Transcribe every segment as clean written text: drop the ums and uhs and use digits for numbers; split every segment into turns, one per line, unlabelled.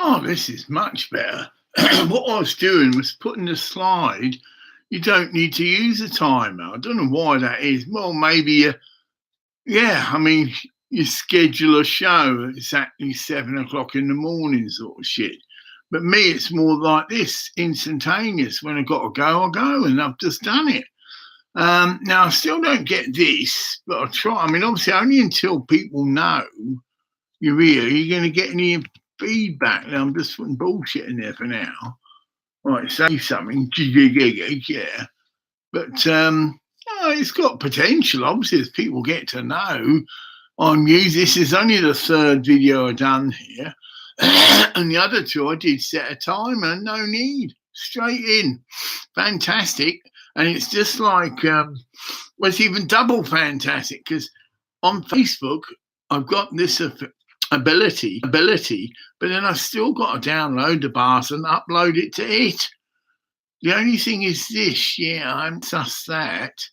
Oh, this is much better. What I was doing was putting the slide. You don't need to use a timer. I don't know why that is. Well, maybe, yeah, I mean, you schedule a show at exactly 7 o'clock in the morning, sort of shit. But me, it's more like this, instantaneous. When I've got to go, I go, and I've just done it. Now, I still don't get this, but I'll try. I mean, obviously, only until people know you're here, you're going to get any feedback. Now, I'm just putting bullshit in there for now. Right, say something, yeah. But it's got potential. Obviously, as people get to know on music, this is only the third video I've done here. And the other two, I did set a timer, no need, straight in. Fantastic. And it's just like, well, it's even double fantastic because on Facebook, I've got this ability, but then I've still got to download the bars and upload it to it. The only thing is this, yeah, I haven't sussed that.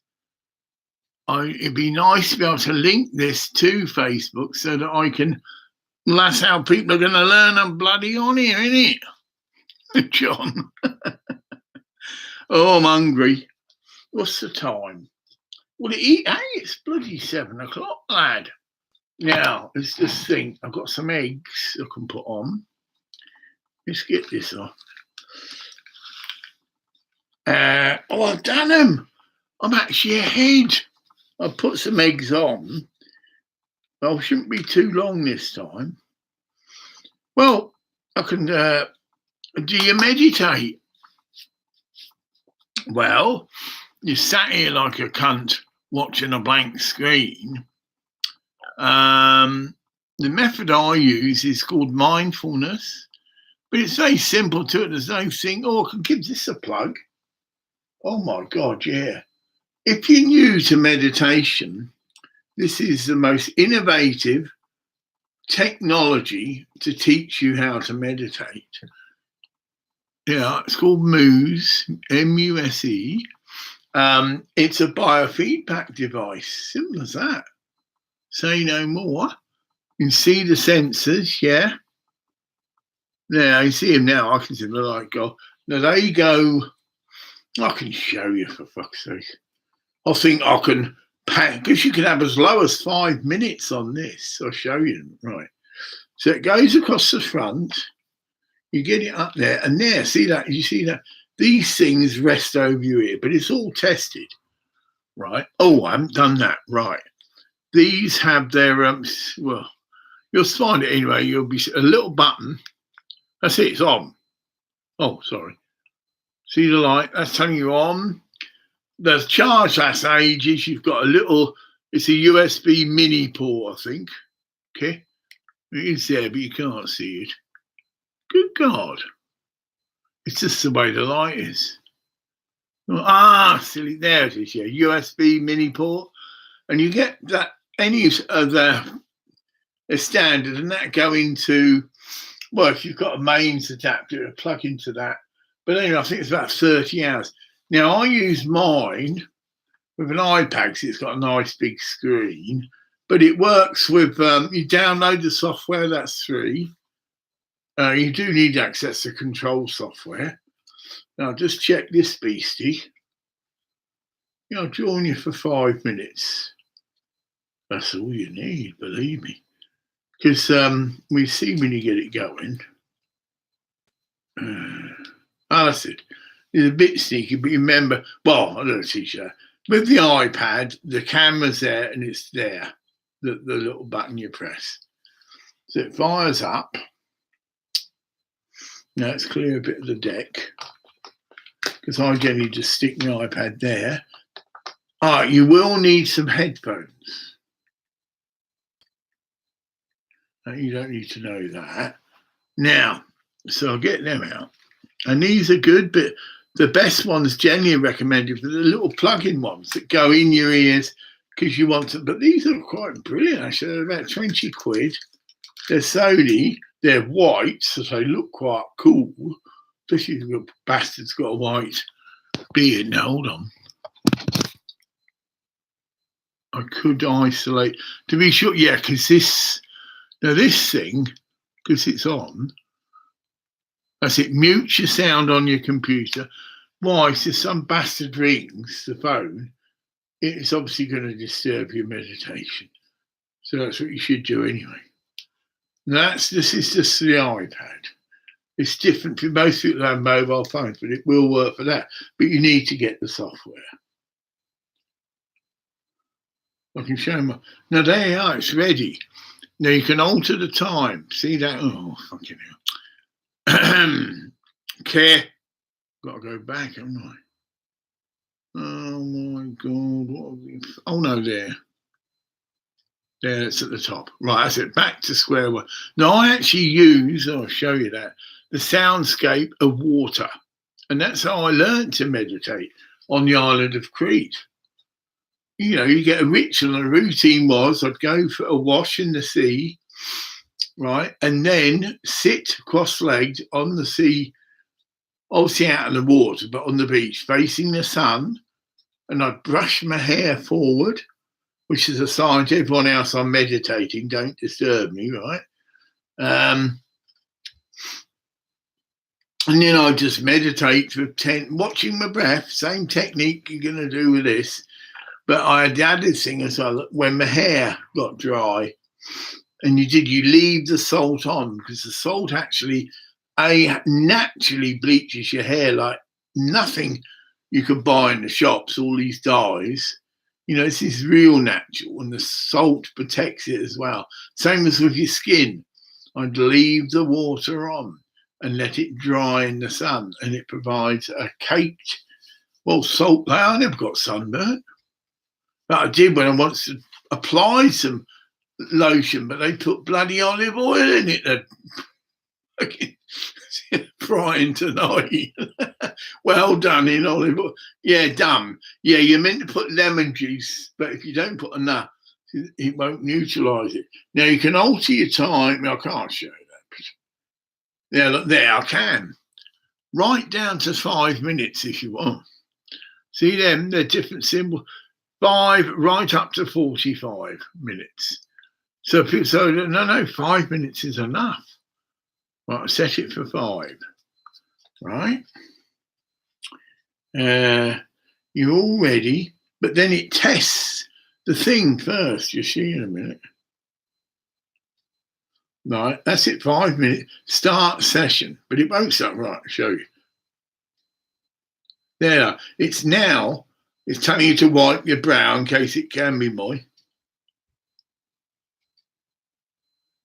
It'd be nice to be able to link this to Facebook so that I can, well, that's how people are going to learn I'm bloody on here, isn't it? John. Oh, I'm hungry. What's the time? Well, it's bloody 7 o'clock, lad. Now, let's just think. I've got some eggs I can put on. Let's get this off. I've done them. I'm actually ahead. I've put some eggs on. I shouldn't be too long this time. Well, I can. Do you meditate? Well, you sat here like a cunt watching a blank screen. The method I use is called mindfulness, but it's very simple to it. There's no thing. Oh, I can give this a plug. Oh my God, yeah. If you're new to meditation, this is the most innovative technology to teach you how to meditate. Yeah, it's called Muse, M-U-S-E. It's a biofeedback device. Simple as that. Say no more. You can see the sensors, yeah. Now you see them now. I can see the light go. Now they go. I can show you for fuck's sake. I think I can pack because you can have as low as 5 minutes on this. I'll show you. Right. So it goes across the front. You get it up there, and there. See that? You see that? These things rest over your ear, but it's all tested, right? Oh, I haven't done that. Right. These have their well, you'll find it anyway. You'll be a little button. That's it. It's on. Oh, sorry. See the light? That's telling you on. The charge lasts ages. You've got a little. It's a USB mini port, I think. Okay, it is there, but you can't see it. Good God! It's just the way the light is. Silly. There it is. Yeah, USB mini port, and you get that any of the standard, and that go into. Well, if you've got a mains adapter, plug into that. But anyway, I think it's about 30 hours. Now, I use mine with an iPad because it's got a nice big screen, but it works with, you download the software, that's free. You do need access to control software. Now, just check this beastie. I'll join you for 5 minutes. That's all you need, believe me. Because we see when you get it going. That's it. It's a bit sneaky, but remember, well, I don't teach you that. With the iPad, the camera's there and it's there, the little button you press. So it fires up. Now let's clear a bit of the deck because I generally just stick my iPad there. All right, you will need some headphones. You don't need to know that. Now, so I'll get them out. And these are good, but the best ones generally recommended for the little plug-in ones that go in your ears because you want to. But these are quite brilliant, actually. They're about 20 quid. They're Sony. They're white, so they look quite cool. Especially if the bastard's got a white beard. Now, hold on. I could isolate. To be sure, yeah, because this thing, because it's on, That's it. Mute your sound on your computer. Why? So some bastard rings the phone, it's obviously going to disturb your meditation. So that's what you should do anyway. This is just the iPad. It's different for most people have mobile phones, but it will work for that. But you need to get the software. I can show them. Now there you are, it's ready. Now you can alter the time. See that? Oh, fucking hell. Care. Got to go back, haven't I? Oh my God. What have we... Oh no, there. There, it's at the top. Right, that's it. Back to square one. Now I actually use, I'll show you that, the soundscape of water. And that's how I learned to meditate on the island of Crete. You know, you get a ritual, and a routine was I'd go for a wash in the sea, right, and then sit cross-legged on the sea, obviously out of the water, but on the beach, facing the sun, and I'd brush my hair forward, which is a sign to everyone else I'm meditating, don't disturb me, right? And then I just meditate for 10, watching my breath, same technique you're going to do with this. But I had the other thing as well, when my hair got dry, and you leave the salt on, because the salt actually naturally bleaches your hair like nothing you could buy in the shops, all these dyes. You know, this is real natural, and the salt protects it as well. Same as with your skin. I'd leave the water on and let it dry in the sun, and it provides a caked, well, salt. I never got sunburnt. But I did when I wanted to apply some lotion, but they put bloody olive oil in it. Frying tonight. Well done in olive oil. Yeah, dumb. Yeah, you're meant to put lemon juice, but if you don't put enough, it won't neutralise it. Now you can alter your time. I can't show that. Yeah, look there, I can. Right down to 5 minutes if you want. See them? They're different symbols. 5 right up to 45 minutes. So no, 5 minutes is enough. Right, set it for 5. Right. You're all ready, but then it tests the thing first. You'll see in a minute. Right, that's it. 5 minutes. Start session, but it won't start. Right, I'll show you. There, it's now. It's telling you to wipe your brow in case it can be moist.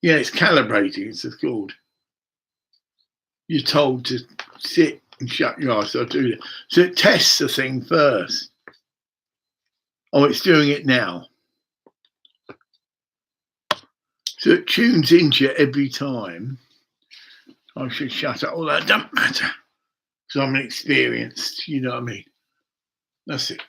Yeah, it's calibrating. It's called. You're told to sit and shut your eyes. So I do that. So it tests the thing first. Oh, it's doing it now. So it tunes into you every time. I should shut up. All that don't matter because I'm inexperienced. You know what I mean? That's it.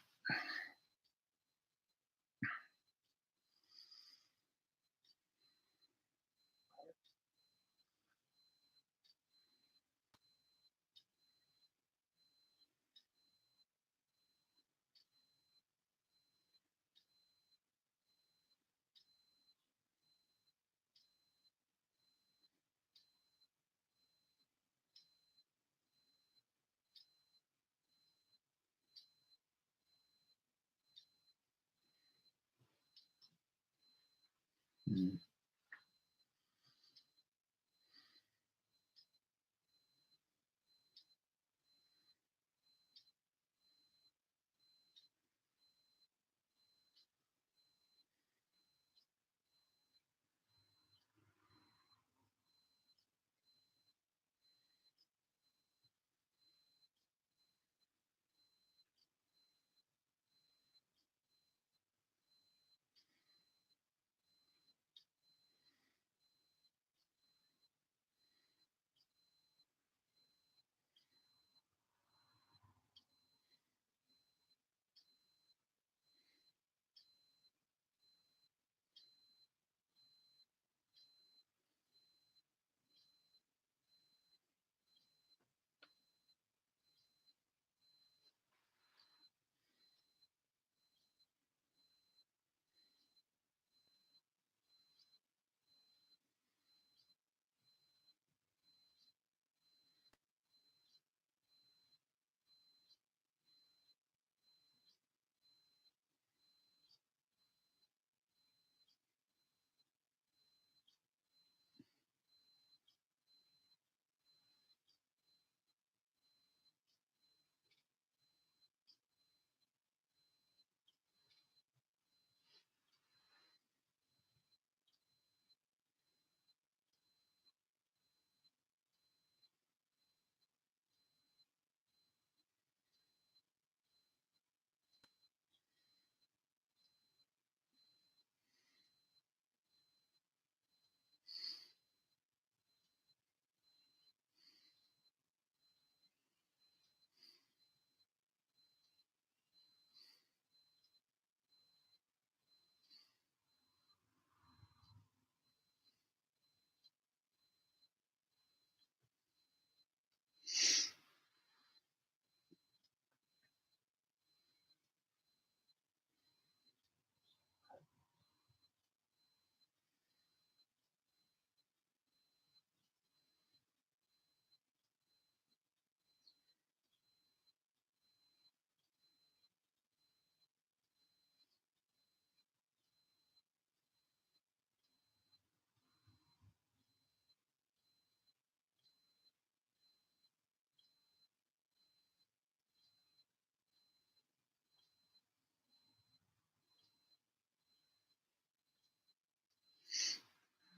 Mm.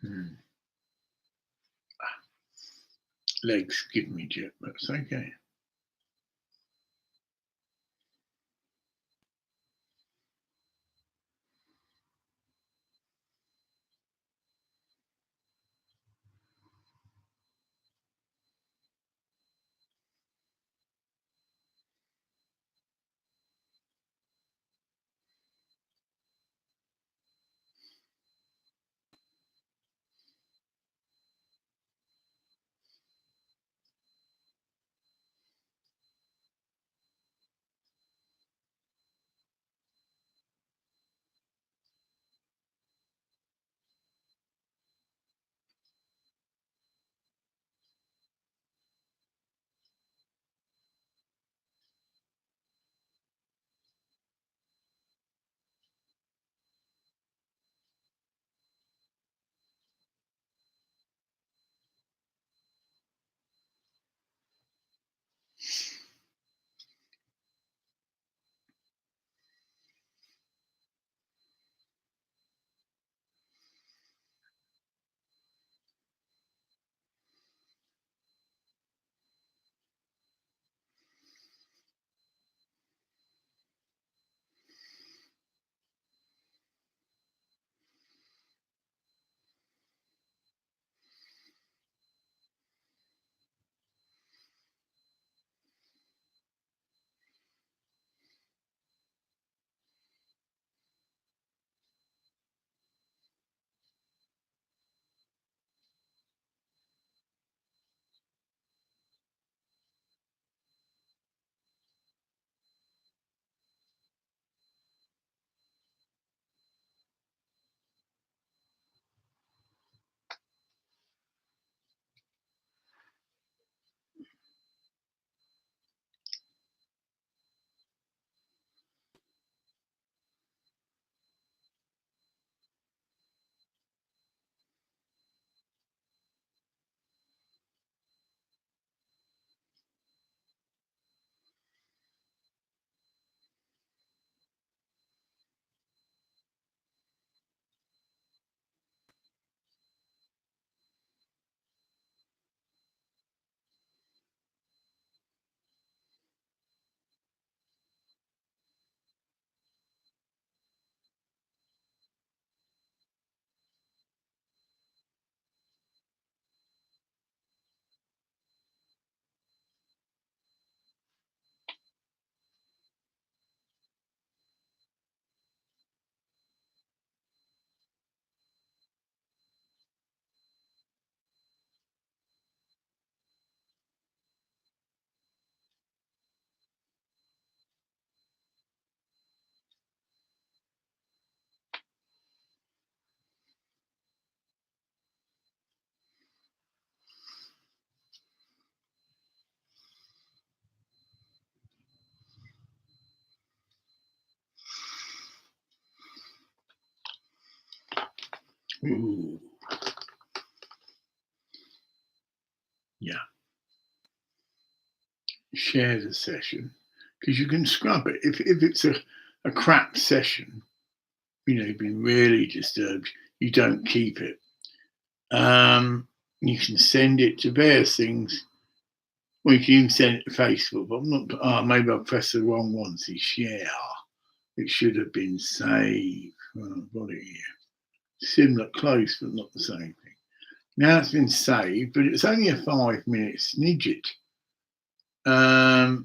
Hmm. Legs give me jet, but it's okay. Ooh, yeah. Share the session because you can scrub it. If it's a crap session, you've been really disturbed, you don't keep it. You can send it to various things. Well, you can even send it to Facebook, but I'm not. Maybe I pressed the wrong one. See, share. It should have been save. Oh, I've got it here. Similar, close, but not the same thing. Now it's been saved, but it's only a 5-minute snidget. I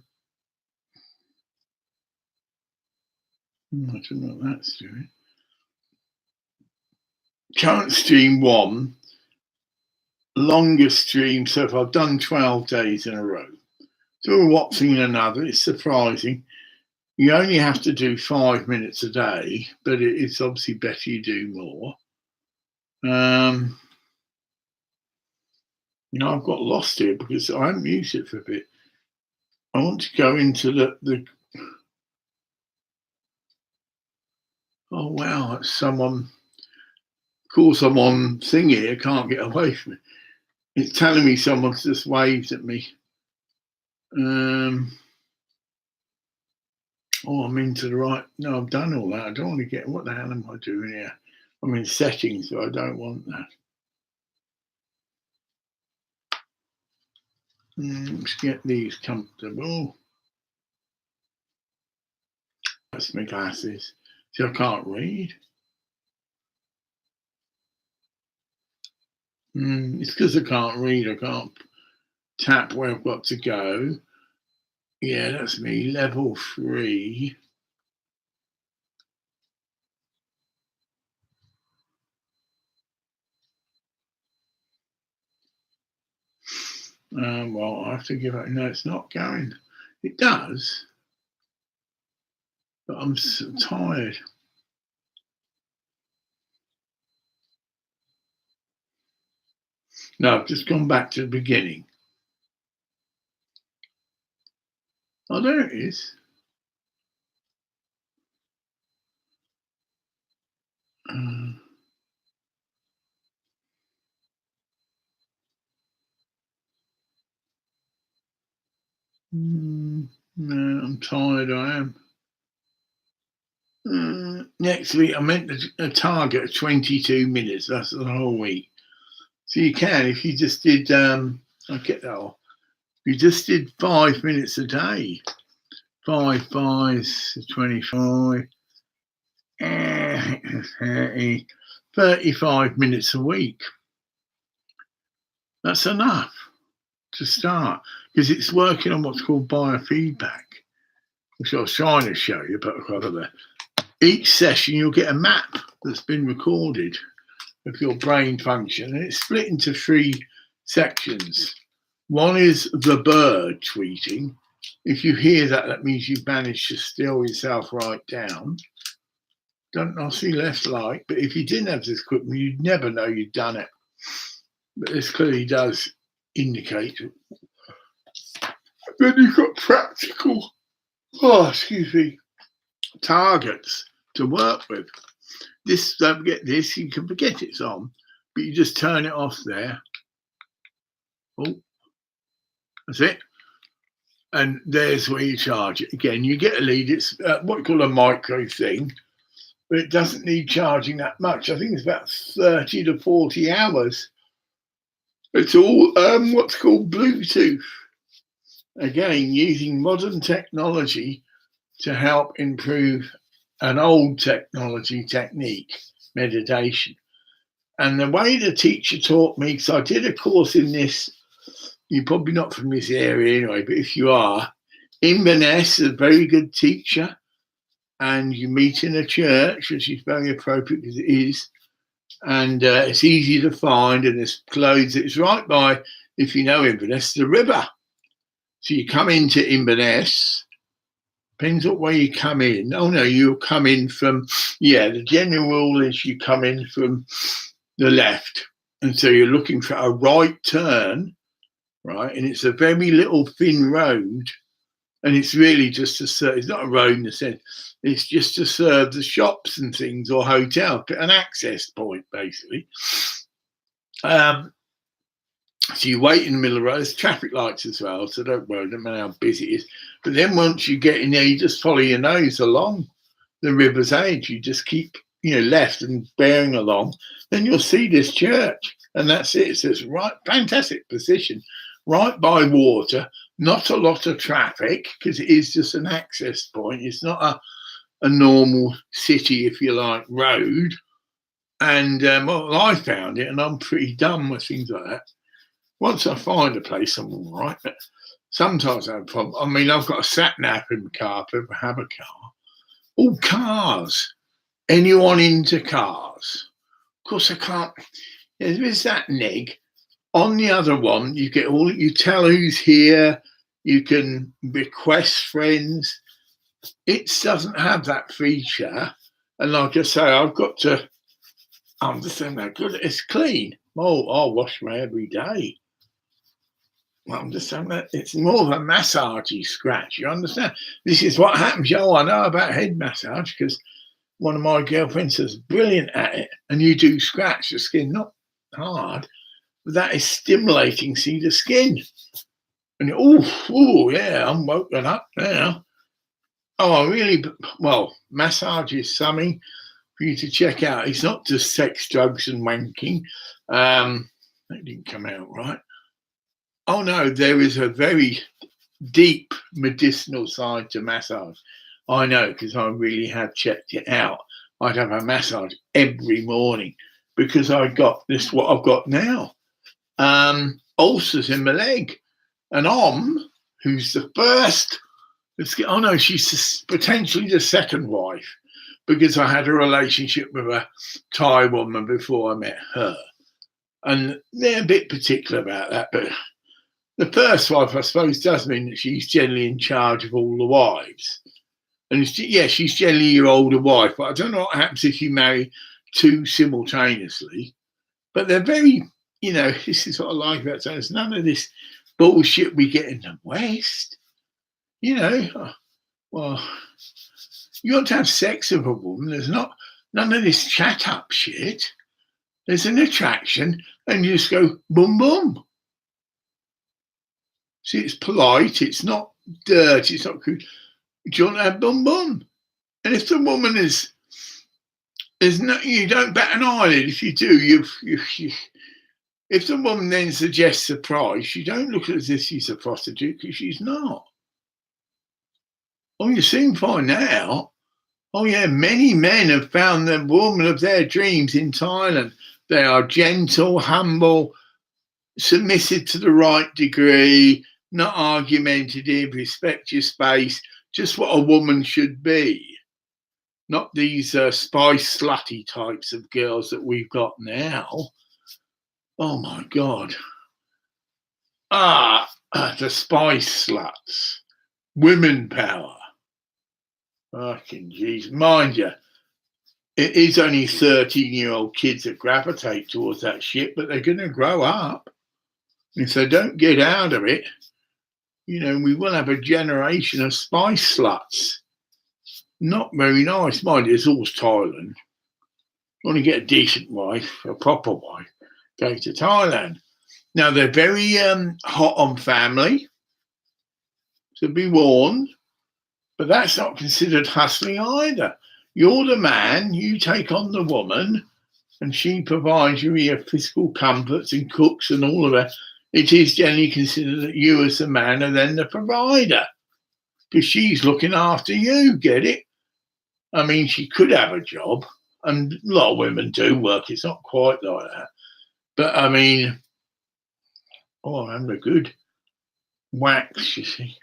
don't know what that's doing. Current stream 1, longest stream. So if I've done 12 days in a row, so we're watching another. It's surprising. You only have to do 5 minutes a day, but it's obviously better you do more. I've got lost here because I haven't used it for a bit. I want to go into the oh wow, it's someone call someone thing here, can't get away from it. It's telling me someone's just waved at me. Um I'm into the right. No, I've done all that. I don't want to get what the hell am I doing here? I'm in settings, so I don't want that. Let's get these comfortable. That's my glasses. See, I can't read. It's because I can't read. I can't tap where I've got to go. Yeah, that's me. Level 3. Well, I have to give it. No, it's not going. It does, but I'm so tired. No, I've just gone back to the beginning. Oh, there it is. No, I'm tired. I am. Next week, I meant a target of 22 minutes. That's the whole week. So you can, if you just did, I'll get that off. If you just did 5 minutes a day, 5 5s, 25, 30, 35 minutes a week. That's enough to start because it's working on what's called biofeedback, which I was trying to show you, but I've got it there. Each session, you'll get a map that's been recorded of your brain function, and it's split into 3 sections. One is the bird tweeting. If you hear that, that means you've managed to still yourself right down. Don't see left like, but if you didn't have this equipment, you'd never know you'd done it. But this clearly does indicate. Then you've got practical, targets to work with. This, don't forget this, you can forget it's on, but you just turn it off there. Oh, that's it. And there's where you charge it. Again, you get a lead. It's what we call a micro thing, but it doesn't need charging that much. I think it's about 30 to 40 hours. It's all what's called Bluetooth. Again, using modern technology to help improve an old technology technique, meditation. And the way the teacher taught me, because I did a course in this, you're probably not from this area anyway, but if you are, Inverness is a very good teacher, and you meet in a church, which is very appropriate because it is, and it's easy to find, and there's clothes. It's right by, if you know Inverness, the river. So you come into Inverness, depends what way you come in. Oh no, you'll come in from, the general rule is you come in from the left. And so you're looking for a right turn, right? And it's a very little thin road. And it's really just to serve, it's not a road in the sense, it's just to serve the shops and things or hotel, an access point, basically. So you wait in the middle of the road. There's traffic lights as well, so don't worry, no matter how busy it is. But then once you get in there, you just follow your nose along the river's edge. You just keep, left and bearing along. Then you'll see this church, and that's it. It's this right, fantastic position, right by water. Not a lot of traffic because it is just an access point. It's not a normal city, if you like, road. And well, I found it, and I'm pretty dumb with things like that. Once I find a place, I'm all right. But sometimes I have a problem. I mean, I've got a sat nav in the car if I have a car. All cars. Anyone into cars? Of course, I can't. There's that neg. On the other one, you get all. You tell who's here. You can request friends. It doesn't have that feature. And like I say, I've got to. I'm just saying that good. It's clean. Oh, I'll wash my every day. Well, I'm just saying that it's more of a massagey scratch. You understand? This is what happens. Yo, I know about head massage because one of my girlfriends is brilliant at it. And you do scratch the skin, not hard, but that is stimulating, see the skin. And yeah, I'm woken up now. Oh, really? Well, massage is something for you to check out. It's not just sex, drugs, and wanking. That didn't come out right. Oh no, there is a very deep medicinal side to massage. I know because I really have checked it out. I'd have a massage every morning because I got this what I've got now. Ulcers in my leg. And who's the first, oh no, she's potentially the second wife because I had a relationship with a Thai woman before I met her. And they're a bit particular about that, but the first wife, I suppose, does mean that she's generally in charge of all the wives. And yeah, she's generally your older wife, but I don't know what happens if you marry two simultaneously. But they're very, this is what I like about it. There's none of this bullshit we get in the West. Well, you want to have sex with a woman. There's none of this chat up shit. There's an attraction, and you just go boom boom. See, it's polite. It's not dirty. It's not crude. Do you want to have boom boom? And if the woman there's no, you don't bat an eyelid. If you do, if the woman then suggests a price, you don't look as if she's a prostitute because she's not. Oh, you soon find out. Oh yeah, many men have found the woman of their dreams in Thailand. They are gentle, humble, submissive to the right degree, not argumentative, respect your space, just what a woman should be. Not these spice slutty types of girls that we've got now. Oh my God. The spice sluts. Women power. Fucking jeez. Mind you, it is only 13-year-old kids that gravitate towards that shit, but they're going to grow up. If they don't get out of it, we will have a generation of spice sluts. Not very nice. Mind you, it's all Thailand. You want to get a decent wife, a proper wife, go to Thailand. Now, they're very hot on family, so be warned. But that's not considered hustling either. You're the man, you take on the woman, and she provides you with your physical comforts and cooks and all of that. It is generally considered that you as the man are then the provider because she's looking after you, get it? I mean, she could have a job, and a lot of women do work. It's not quite like that. But I mean, I'm having a good wax, you see.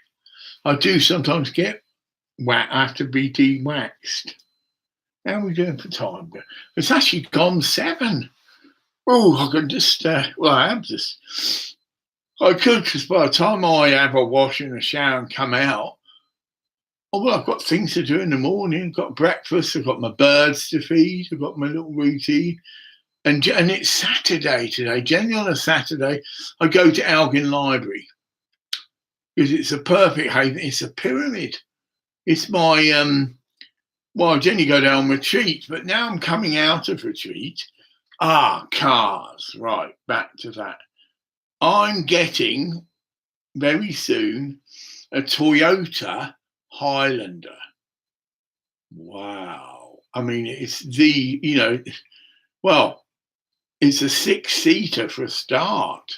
I do sometimes get after be de-waxed. How are we doing for time? It's actually gone 7. Oh, I can just, I could, because by the time I have a wash and a shower and come out, I've got things to do in the morning. I've got breakfast, I've got my birds to feed, I've got my little routine. And it's Saturday today. Generally on a Saturday, I go to Elgin Library because it's a perfect haven. It's a pyramid. It's my, I generally go down retreat, but now I'm coming out of retreat. Cars. Right, back to that. I'm getting very soon a Toyota Highlander. Wow. I mean, it's it's a 6-seater for a start.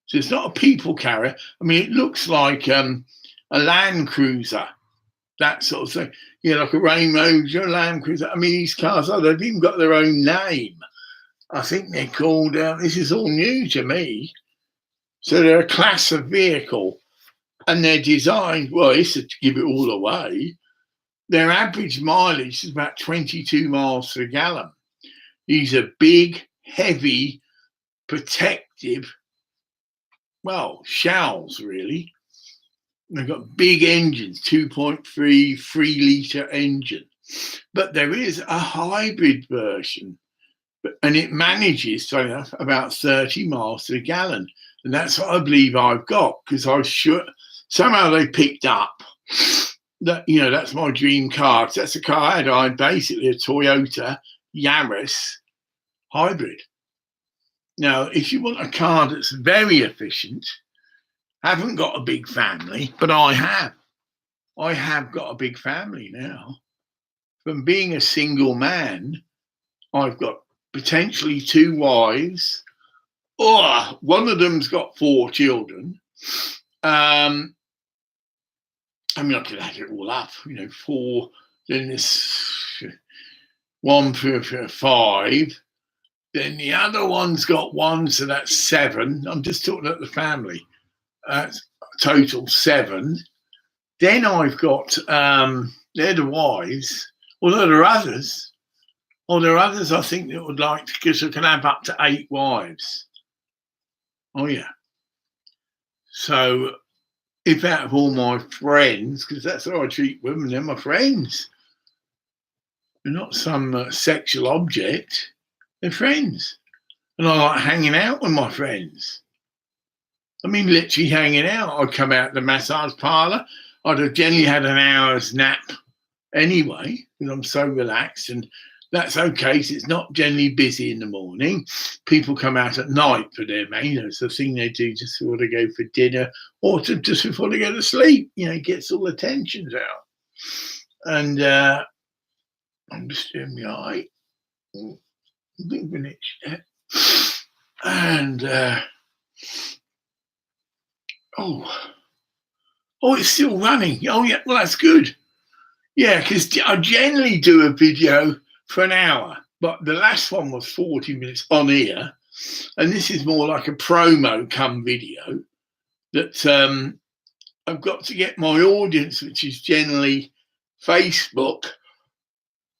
So it's not a people carrier. I mean, it looks like a Land Cruiser, that sort of thing. Like a Range Rover, Land Cruiser. I mean, these cars, they've even got their own name. I think they're called, this is all new to me. So they're a class of vehicle. And they're designed, it's to give it all away. Their average mileage is about 22 miles per gallon. These are big, heavy, protective, shells, really. They've got big engines, 2.3, 3-litre engine. But there is a hybrid version, and it manages about 30 miles to the gallon. And that's what I believe I've got, because I was sure somehow they picked up that, that's my dream car. Cause that's the car I had basically a Toyota Yaris hybrid. Now, if you want a car that's very efficient, haven't got a big family, but I have got a big family now. From being a single man, I've got potentially 2 wives. One of them's got 4 children. I mean, I could add it all up, 4, then this one for 5, then the other one's got 1, so that's 7. I'm just talking about the family. Total 7. Then I've got, they're the wives, although there are others. Oh, there are others I think that would like to, because I can have up to 8 wives. Oh, yeah. So if out of all my friends, because that's how I treat women, they're my friends. They're not some sexual object. They're friends. And I like hanging out with my friends. I mean, literally hanging out. I'd come out the massage parlour. I'd have generally had an hour's nap anyway, because I'm so relaxed. And that's okay. So it's not generally busy in the morning. People come out at night for their main. It's the thing they do just before they go for dinner or just before they go to sleep. It gets all the tensions out. And I'm just doing my eye. And it's still running. Oh yeah, well that's good. Yeah, because I generally do a video for an hour, but the last one was 40 minutes on here, and this is more like a promo come video that I've got to get my audience, which is generally Facebook,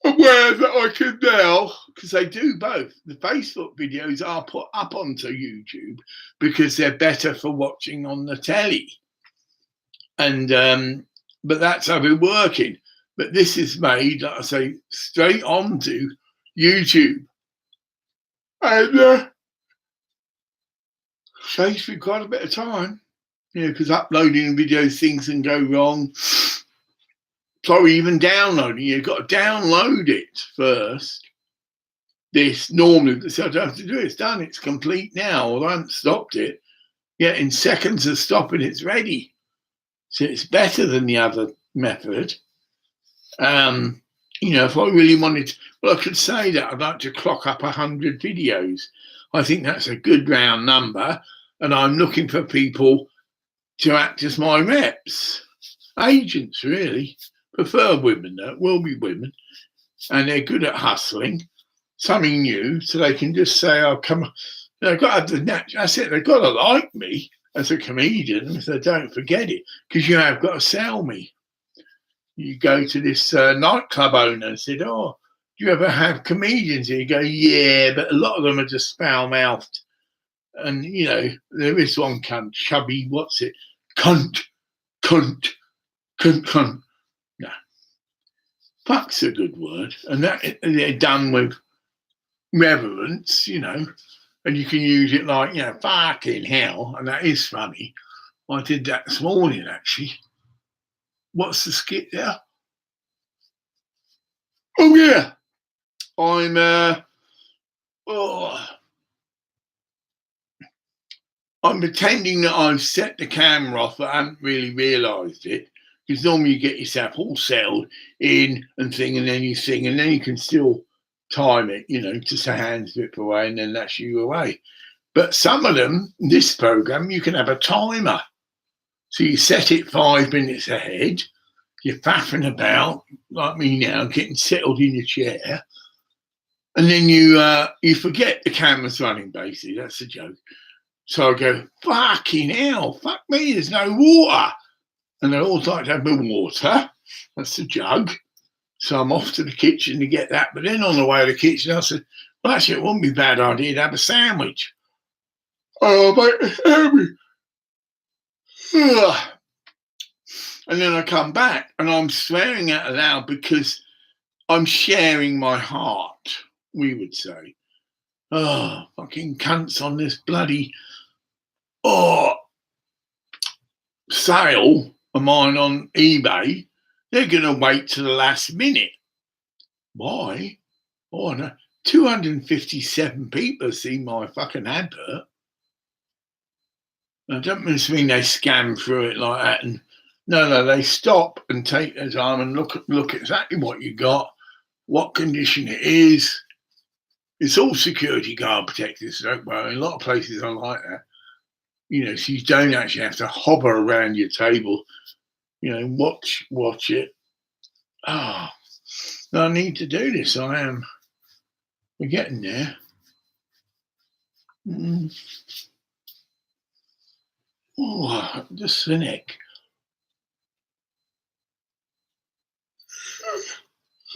aware that I can now, because they do both. The Facebook videos are put up onto YouTube because they're better for watching on the telly. And but that's how we're working. But this is made, like I say, straight onto YouTube. And saves me quite a bit of time, because uploading videos, things can go wrong. Sorry, even downloading, you've got to download it first. This normally, so I don't have to do it. It's done. It's complete now. Or I haven't stopped it. Yeah, in seconds of stopping, it's ready. So it's better than the other method. If I really wanted, I could say that I'd like to clock up 100 videos. I think that's a good round number, and I'm looking for people to act as my reps, agents really. Prefer women, though. Will be women, and they're good at hustling something new, so they can just say, "Oh, come on." They've got to have the natural. That's it. They've got to like me as a comedian. If they don't, forget it, because you have got to sell me. You go to this nightclub owner and said, "Oh, do you ever have comedians?" And you go, "Yeah, but a lot of them are just foul-mouthed." And there is one cunt, chubby. What's it? Cunt. No, fuck's a good word, and that they're done with reverence, and you can use it like, fucking hell, and that is funny. I did that this morning, actually. What's the skit there? Oh yeah, I'm pretending that I've set the camera off, but I haven't really realised it. Because normally you get yourself all settled in and thing, and then you sing, and then you can still time it, just a hand slip away, and then that's you away. But some of them, this program, you can have a timer. So you set it 5 minutes ahead. You're faffing about, like me now, getting settled in your chair. And then you forget the camera's running, basically. That's the joke. So I go, fucking hell, fuck me, there's no water. And they all like to have the water. That's the jug. So I'm off to the kitchen to get that. But then on the way to the kitchen, I said, well, actually, it wouldn't be a bad idea to have a sandwich. Oh, mate, hungry. And then I come back and I'm swearing out loud because I'm sharing my heart, we would say. Oh, fucking cunts on this bloody sale of mine on eBay. They're going to wait to the last minute. Why? Oh, no. 257 people have seen my fucking advert. I don't mean they scan through it like that. And no, they stop and take their time and look exactly what you got, what condition it is. It's all security guard protected, so don't worry. A lot of places are like that. so you don't actually have to hover around your table, watch it. Oh, I need to do this. We're getting there. Oh, the cynic.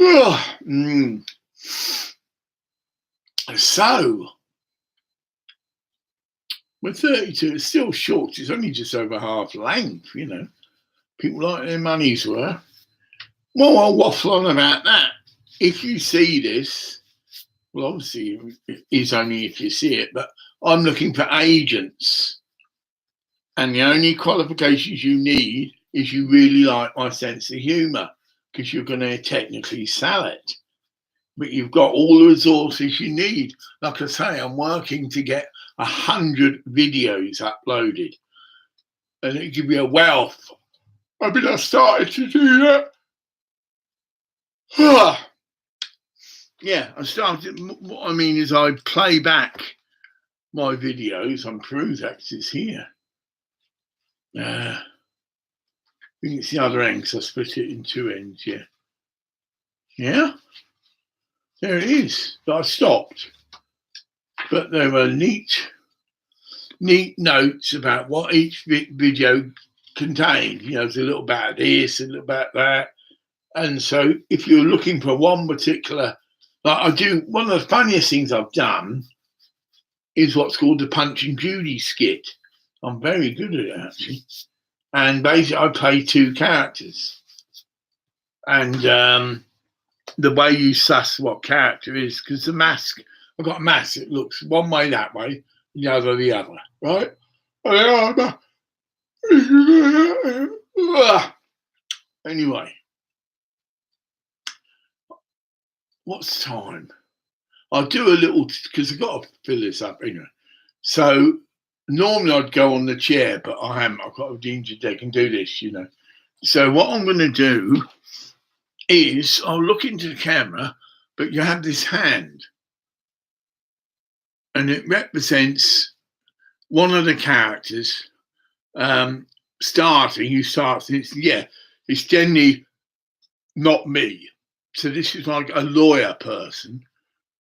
Oh, So, we're 32. It's still short. It's only just over half length, People like their money's worth. Well, I'll waffle on about that. If you see this, well, obviously, it's only if you see it, but I'm looking for agents. And the only qualifications you need is you really like my sense of humour, because you're going to technically sell it. But you've got all the resources you need. Like I say, I'm working to get 100 videos uploaded. And it'll give you a wealth. I started to do that. Yeah, I started. What I mean is I play back my videos on cruise axis here. I think it's the other end because I split it in two ends, yeah. Yeah, there it is. But I stopped. But there were neat notes about what each video contained. There's a little about this, a little about that. And so if you're looking for one particular, one of the funniest things I've done is what's called the Punch and Judy skit. I'm very good at it, actually. And basically I play two characters. And the way you suss what character is, because the mask, I've got a mask that looks one way that way, the other, right? Anyway, what's time? I'll do a little, because I've got to fill this up anyway. So normally I'd go on the chair, but I haven't. I've got a ginger deck and do this, So what I'm going to do is I'll look into the camera, but you have this hand. And it represents one of the characters starting. It's generally not me. So this is like a lawyer person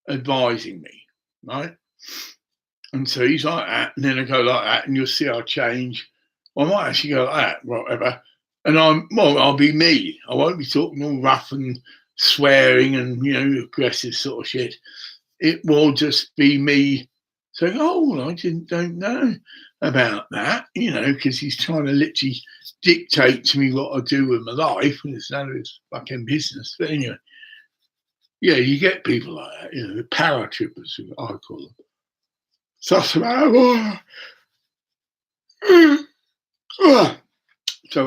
advising me, right? And so he's like that, and then I go like that, and you'll see I change. I might actually go like that, whatever. And I'll be me. I won't be talking all rough and swearing and aggressive sort of shit. It will just be me saying, "Oh, well, I don't know about that," because he's trying to literally dictate to me what I do with my life, and it's none of his fucking business. But anyway, yeah, you get people like that, the paratroopers, I call them. So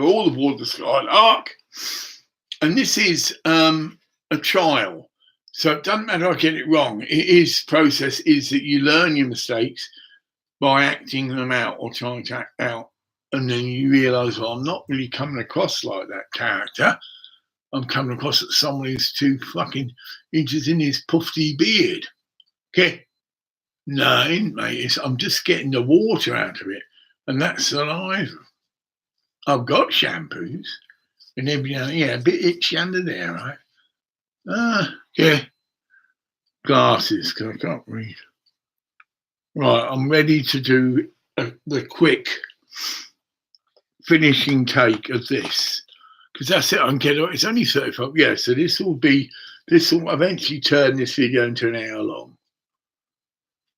all aboard the Skylark, and this is a trial. So it doesn't matter if I get it wrong. Process is that you learn your mistakes by acting them out or trying to act out. And then you realise, well, I'm not really coming across like that character. I'm coming across as someone who's too fucking interested in his puffy beard. Okay? No, mate. I'm just getting the water out of it. And that's saliva. I've got shampoos. And every now and then, a bit itchy under there, right? Yeah. Glasses, because I can't read. Right, I'm ready to do the quick finishing take of this, because that's it. It's only 35. Yeah, so this will eventually turn this video into an hour long.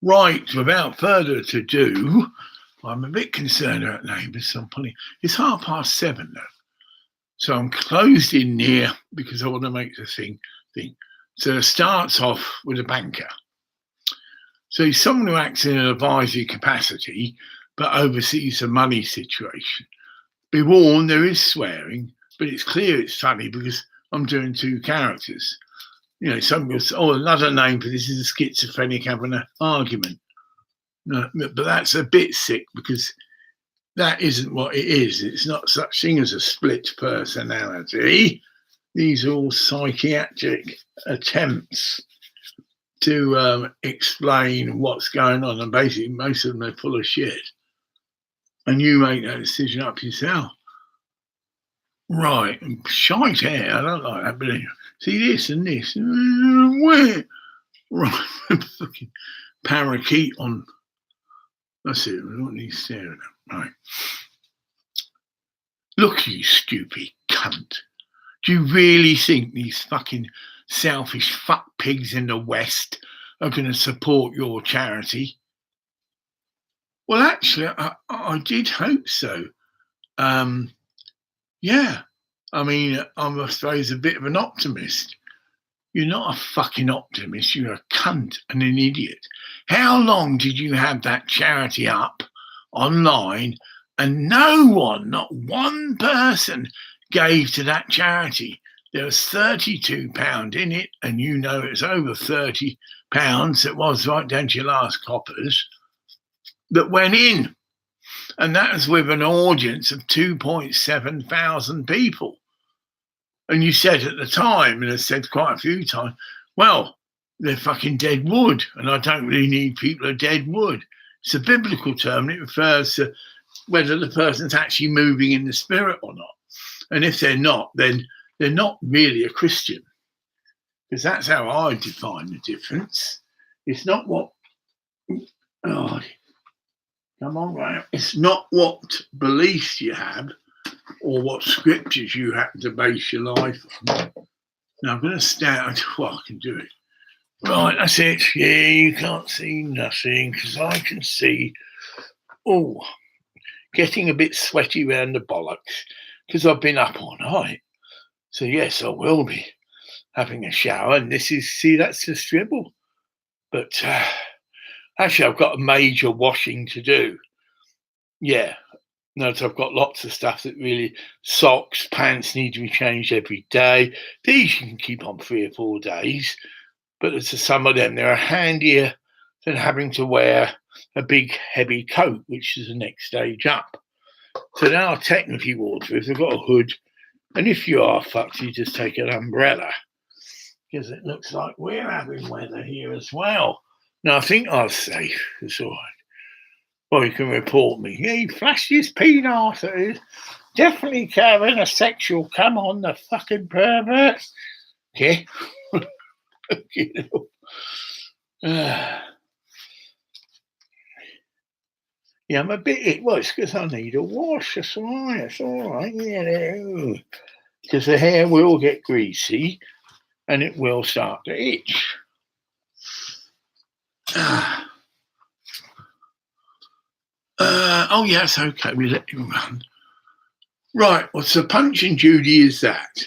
Right, without further ado, I'm a bit concerned about neighbours. It's 7:30 though, so I'm closed in here because I want to make the thing. So it starts off with a banker. So he's someone who acts in an advisory capacity, but oversees the money situation. Be warned, there is swearing, but it's clear it's funny because I'm doing two characters. Some will say, another name for this is a schizophrenic having an argument. No, but that's a bit sick because that isn't what it is. It's not such thing as a split personality. These are all psychiatric attempts to explain what's going on, and basically most of them are full of shit. and you make that decision up yourself. Right, shite hair. I don't like that. But anyway, see this and this. Where? Right, fucking parakeet on. That's it. I don't need staring at. Right. Look, you stupid cunt. Do you really think these fucking selfish fuck pigs in the West are going to support your charity? Well, actually, I did hope so. Yeah. I mean, I'm, I suppose, a bit of an optimist. You're not a fucking optimist. You're a cunt and an idiot. How long did you have that charity up online and no one, not one person, gave to that charity? There was £32 in it, and you know it's over £30. It was right down to your last coppers that went in. And that was with an audience of 2.7 thousand people. And you said at the time, and I said quite a few times, well, they're fucking dead wood, and I don't really need people of dead wood. It's a biblical term, and it refers to whether the person's actually moving in the spirit or not. And if they're not, then they're not really a Christian, because that's how I define the difference. It's not what, oh, come on, right? It's not what beliefs you have or what scriptures you happen to base your life on. Now I'm going to stand. Well, I can do it. Right, that's it. Yeah, you can't see nothing because I can see. Oh, getting a bit sweaty around the bollocks because I've been up all night. So yes, I will be having a shower. And this is, see, that's the dribble. But actually, I've got a major washing to do. Yeah. Notice I've got lots of stuff that really, socks, pants need to be changed every day. These you can keep on 3 or 4 days. But to some of them, they're handier than having to wear a big, heavy coat, which is the next stage up. So now technically waterproof, they've got a hood. And if you are fucked, you just take an umbrella. Because it looks like we're having weather here as well. Now, I think I was safe. It's all right. Well, you can report me. Yeah, he flashed his penis at us. Definitely carrying a sexual. Come on, the fucking pervert. Okay. Yeah, I'm a bit. Well, it's because I need a wash. That's why. It's all right. Yeah, because the hair will get greasy, and it will start to itch. Oh yes, okay. We let him run. Right. Well, so Punch and Judy is that.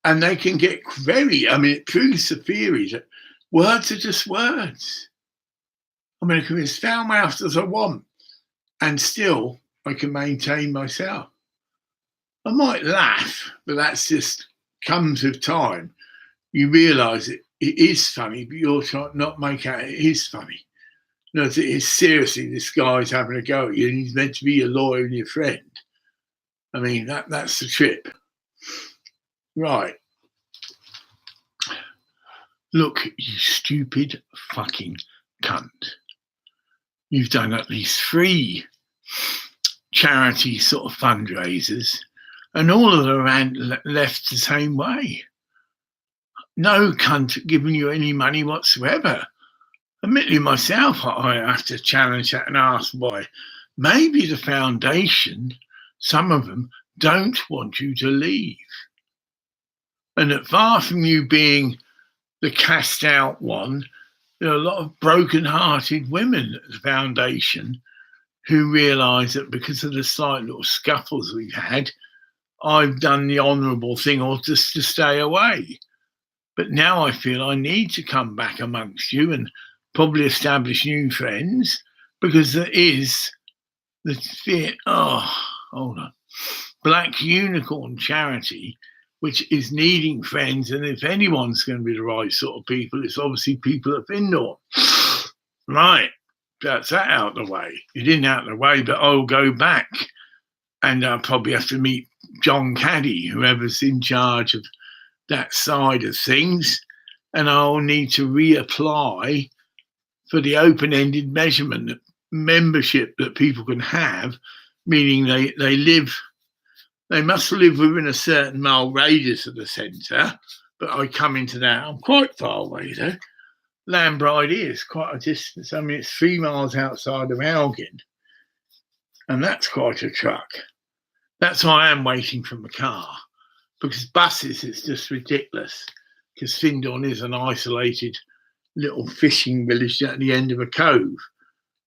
And they can get very, I mean, it proves the theory that words are just words. I mean, I can be as foul-mouthed as I want, and still I can maintain myself. I might laugh, but that's just comes with time. You realise it is funny, but you're trying to not make out it is funny. No, it is seriously, this guy's having a go at you, and he's meant to be your lawyer and your friend. I mean, that's the trip. Right. Look, you stupid fucking cunt. You've done at least 3 charity sort of fundraisers, and all of them ran left the same way. No cunt giving you any money whatsoever. Admittedly, myself, I have to challenge that and ask why. Maybe the foundation, some of them, don't want you to leave. And that far from you being the cast out one, there are a lot of broken-hearted women at the foundation who realise that because of the slight little scuffles we've had, I've done the honourable thing or just to stay away. But now I feel I need to come back amongst you and probably establish new friends, because there is the fear, hold on, Black Unicorn Charity, which is needing friends. And if anyone's going to be the right sort of people, it's obviously people at Findor. Right, that's that out of the way. It isn't out of the way, but I'll go back and I'll probably have to meet John Caddy, whoever's in charge of that side of things, and I'll need to reapply for the open-ended measurement membership that people can have meaning they must live within a certain mile radius of the centre. But I come into that. I'm quite far away though. Lambride is quite a distance. I mean, it's 3 miles outside of Elgin, and that's quite a truck. That's why I am waiting for my car, because buses, it's just ridiculous. Because Findon is an isolated little fishing village at the end of a cove,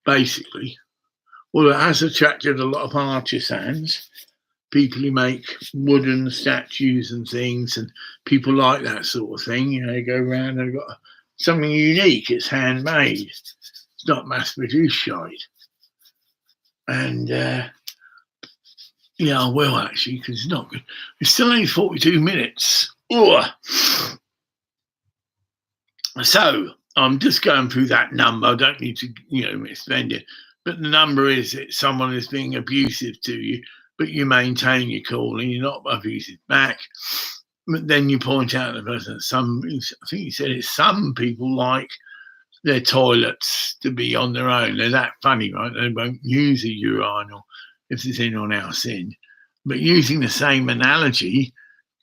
basically. Well, it has attracted a lot of artisans, people who make wooden statues and things, and people like that sort of thing. You know, they go around and they've got something unique. It's handmade. It's not mass produced shite. And yeah, I will actually, because it's not good. It's still only 42 minutes. Ugh. So I'm just going through that number. I don't need to, extend it. But the number is that someone is being abusive to you, but you maintain your call and you're not abusive back. But then you point out the person that I think you said it's some people like their toilets to be on their own. They're that funny, right? They won't use a urinal if there's anyone else in. But using the same analogy,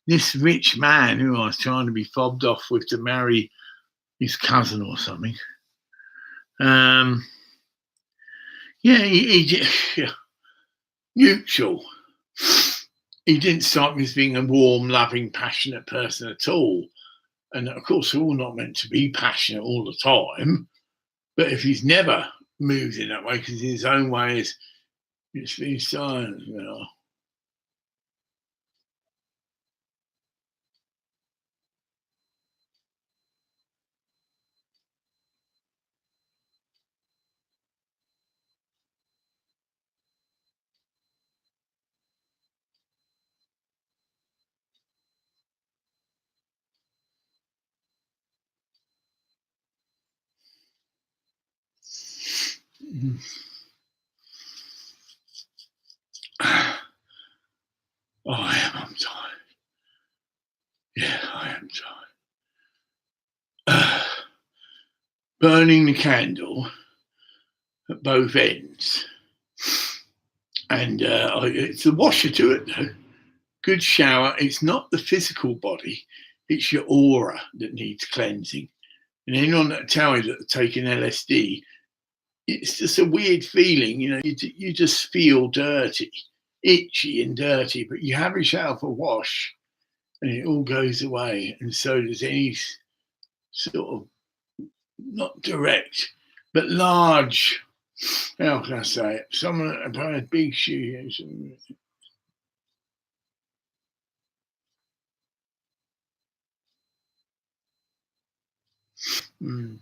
this rich man who I was trying to be fobbed off with to marry his cousin or something, he neutral. He didn't strike me as being a warm, loving, passionate person at all. And of course, we're all not meant to be passionate all the time. But if he's never moved in that way, because his own way is it's being silent, Oh, I'm tired. Yeah, I am tired. Burning the candle at both ends. And it's the washer to it, though. Good shower. It's not the physical body, it's your aura that needs cleansing. And anyone that tells you that they're taking LSD, it's just a weird feeling. You just feel dirty, itchy and dirty, but you have yourself a wash and it all goes away. And so does any sort of, not direct, but large, how can I say it? Someone about a big shoes. Mm.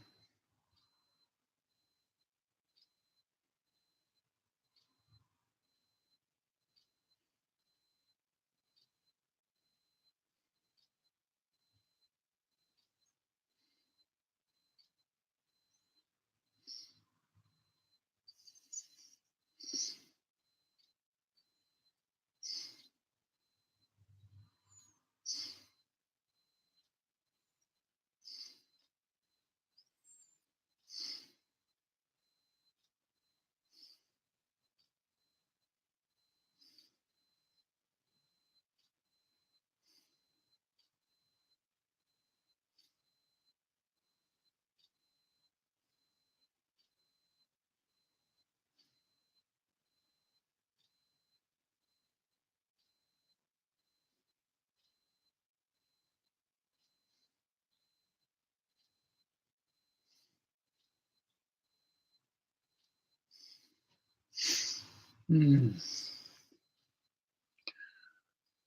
Mm.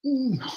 Mm.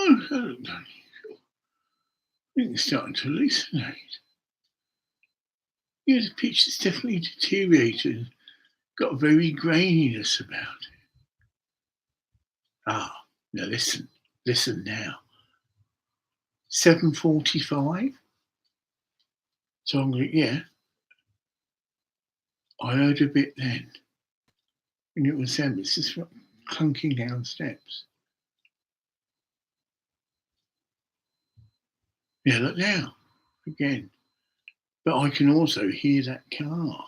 that looked unusual. I think it's starting to hallucinate. Yeah, the picture's definitely deteriorated. Got a very graininess about it. Ah, now listen now. 7:45. So I'm going, yeah, I heard a bit then. And it was them. It's just clunking down steps. Yeah, look now. Again. But I can also hear that car.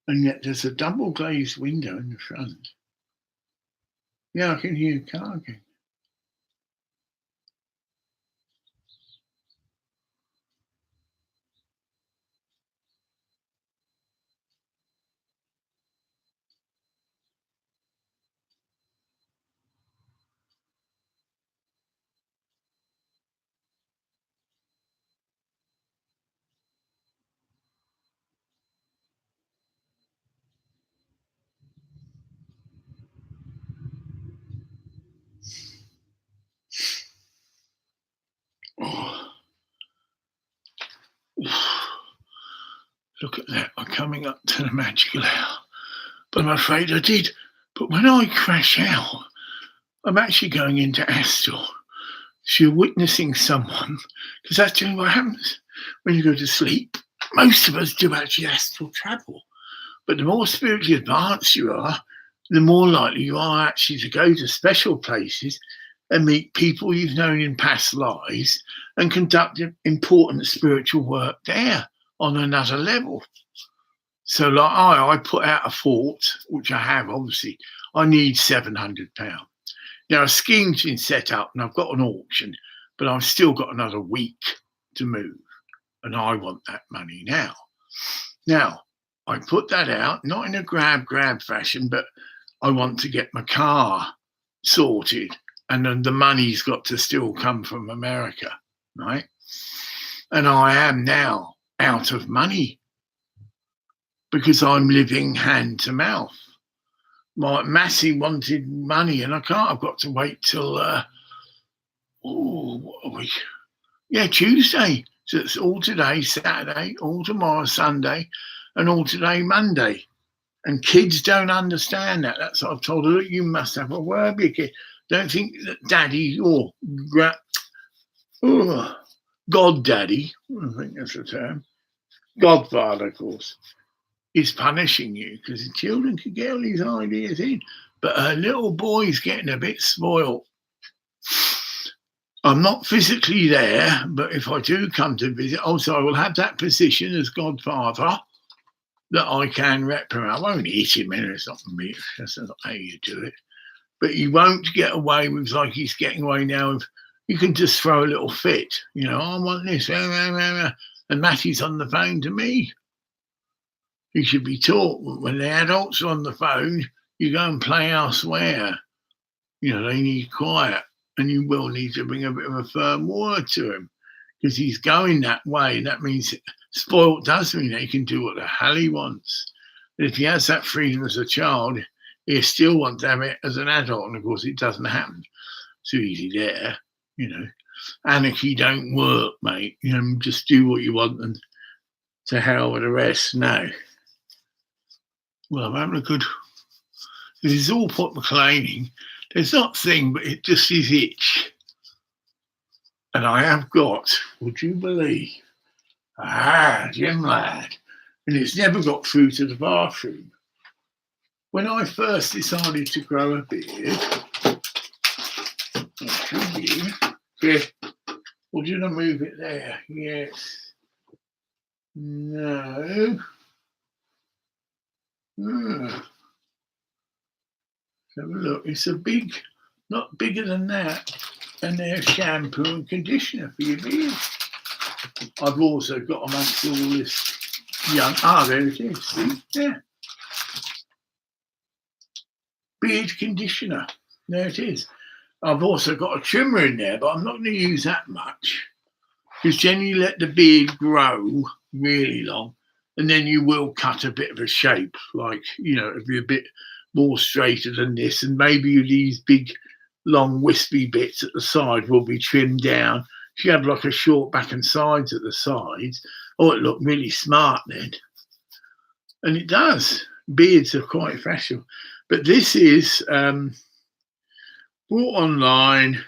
And yet there's a double glazed window in the front. Yeah, I can hear a car again. Oh, look at that. I'm coming up to the magical hour. But I'm afraid I did. But when I crash out, I'm actually going into Astor. So you're witnessing someone, because that's generally what happens when you go to sleep. Most of us do actually astral travel. But the more spiritually advanced you are, the more likely you are actually to go to special places and meet people you've known in past lives and conduct important spiritual work there on another level. So, like I put out a fort, which I have obviously. I need £700. Now, a scheme's been set up and I've got an auction, but I've still got another week to move, and I want that money now. Now, I put that out, not in a grab fashion, but I want to get my car sorted, and then the money's got to still come from America, right? And I am now out of money because I'm living hand to mouth. My Massey wanted money, and I can't. I've got to wait till what are we? Yeah, Tuesday. So it's all today, Saturday, all tomorrow, Sunday, and all today, Monday. And kids don't understand that. That's what I've told her. Look, you must have a word with your kid. Don't think that daddy or goddaddy, I think that's the term, godfather, of course, is punishing you because the children could get all these ideas in. But her little boy's getting a bit spoiled. I'm not physically there, but if I do come to visit, also I will have that position as godfather that I can reprimand. I won't hit him, and it's not me. That's not how you do it. But you won't get away with like he's getting away now. You can just throw a little fit. I want this, and Matty's on the phone to me. He should be taught when the adults are on the phone, you go and play elsewhere. They need quiet, and you will need to bring a bit of a firm word to him because he's going that way. That means spoiled does mean he can do what the hell he wants. And if he has that freedom as a child, he still wants to have it as an adult. And of course, it doesn't happen so easy there. Anarchy don't work, mate. Just do what you want and to hell with the rest. No. Well, I'm having a good. This is all pot McLeaning. There's not thing, but it just is itch. And I have got, would you believe, Jim lad, and it's never got through to the bathroom. When I first decided to grow a beard, or did I move it there? Yes. No. So look, it's a big, not bigger than that, and there's shampoo and conditioner for your beard. I've also got amongst all this young. There it is. See? Yeah. Beard conditioner. There it is. I've also got a trimmer in there, but I'm not going to use that much because generally let the beard grow really long, and then you will cut a bit of a shape, like it'll be a bit more straighter than this, and maybe these big long wispy bits at the side will be trimmed down. She had like a short back and sides at the sides. Oh, it looked really smart then. And it does. Beards are quite fashionable. But this is bought online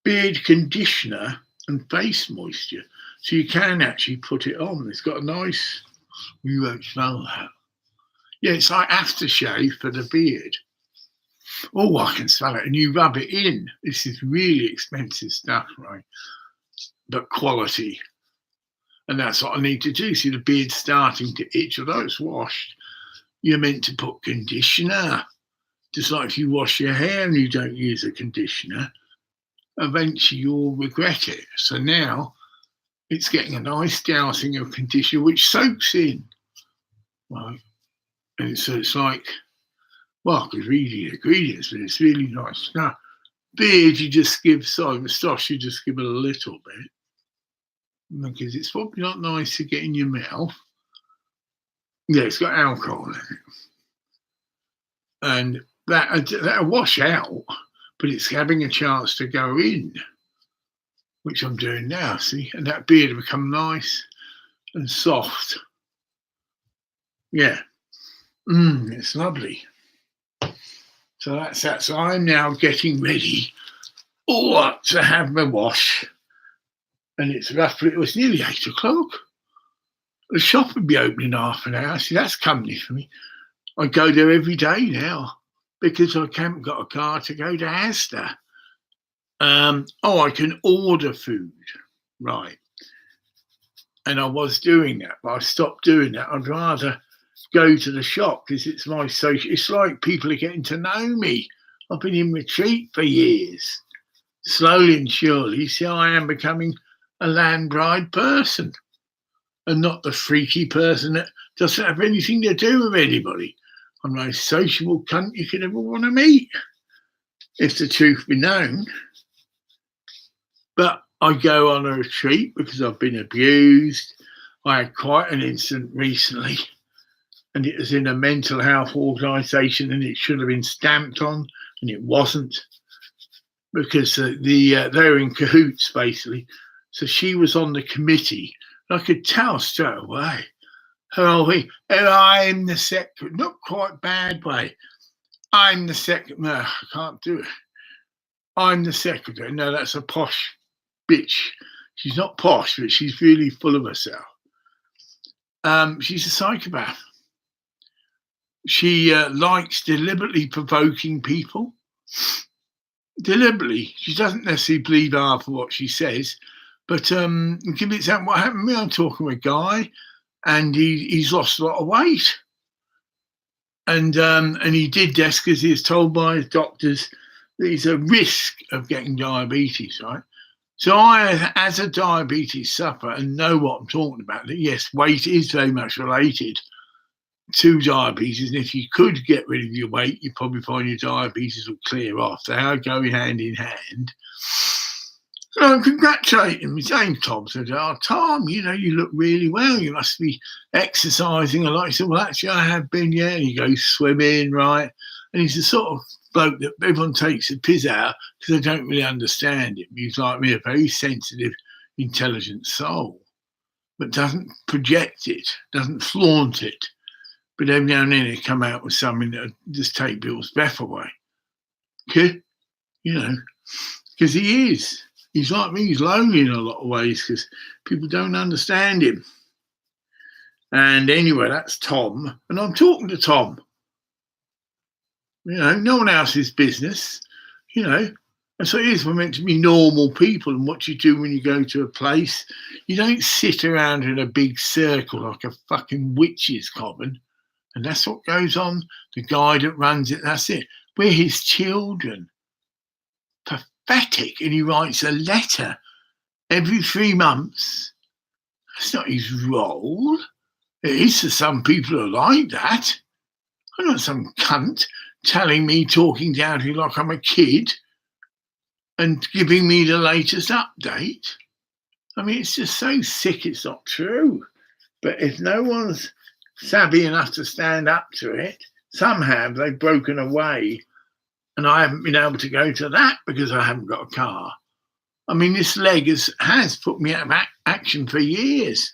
beard conditioner and face moisture. So you can actually put it on. It's got a nice, you won't smell that. Yeah, it's like aftershave for the beard. Oh, I can smell it. And you rub it in. This is really expensive stuff, right? But quality. And that's what I need to do. See, the beard's starting to itch, although it's washed. You're meant to put conditioner. Just like if you wash your hair and you don't use a conditioner, eventually you'll regret it. So now it's getting a nice dousing of conditioner, which soaks in, right? And so it's like, well, I could read the ingredients, but it's really nice. Now, beard, you just give, sorry, moustache, you just give it a little bit, because it's probably not nice to get in your mouth. Yeah, it's got alcohol in it. And that'll wash out, but it's having a chance to go in, which I'm doing now, see? And that beard will become nice and soft. Yeah. It's lovely. So that's that. So I'm now getting ready to have my wash. And it was nearly 8 o'clock. The shop would be opening half an hour. See, that's company for me. I go there every day now because I haven't got a car to go to Asda. I can order food, right? And I was doing that, but I stopped doing that. I'd rather go to the shop because it's my social. It's like people are getting to know me. I've been in retreat for years. Slowly and surely, see, I am becoming a land bride person and not the freaky person that doesn't have anything to do with anybody. I'm the most sociable cunt you could ever want to meet, if the truth be known. But I go on a retreat because I've been abused. I had quite an incident recently, and it was in a mental health organisation, and it should have been stamped on, and it wasn't, because they were in cahoots, basically. So she was on the committee, and I could tell straight away. I'm the secretary, not quite bad way. I'm the secretary. No, I can't do it. I'm the secretary. No, that's a posh bitch. She's not posh, but she's really full of herself. She's a psychopath. She likes deliberately provoking people. Deliberately. She doesn't necessarily believe half of what she says. But give example, what happened to me? I'm talking with a guy, and he's lost a lot of weight. And he did this because he was told by his doctors that he's a risk of getting diabetes, right? So I, as a diabetes sufferer, and know what I'm talking about, that yes, weight is very much related to diabetes. And if you could get rid of your weight, you'd probably find your diabetes would clear off. They are going hand in hand. So I'm congratulating him. His name's Tom. Said, "Oh, Tom, you look really well. You must be exercising a lot." He said, "Well, actually, I have been, yeah." And he goes swimming, right? And he's the sort of bloke that everyone takes a piss out because they don't really understand him. He's like me, a very sensitive, intelligent soul, but doesn't project it, doesn't flaunt it. But every now and then they come out with something that just take people's breath away. Okay? Because he is. He's like me, he's lonely in a lot of ways because people don't understand him. And anyway, that's Tom. And I'm talking to Tom. No one else's business. And so it is. We're meant to be normal people. And what you do when you go to a place, you don't sit around in a big circle like a fucking witch's coven. And that's what goes on. The guy that runs it, that's it. We're his children. Pathetic. And he writes a letter every 3 months. That's not his role. It is for some people who are like that. I'm not some cunt telling me, talking down to me like I'm a kid and giving me the latest update. I mean, it's just so sick it's not true. But if no one's savvy enough to stand up to it, somehow they've broken away and I haven't been able to go to that because I haven't got a car. I mean, this leg has put me out of action for years.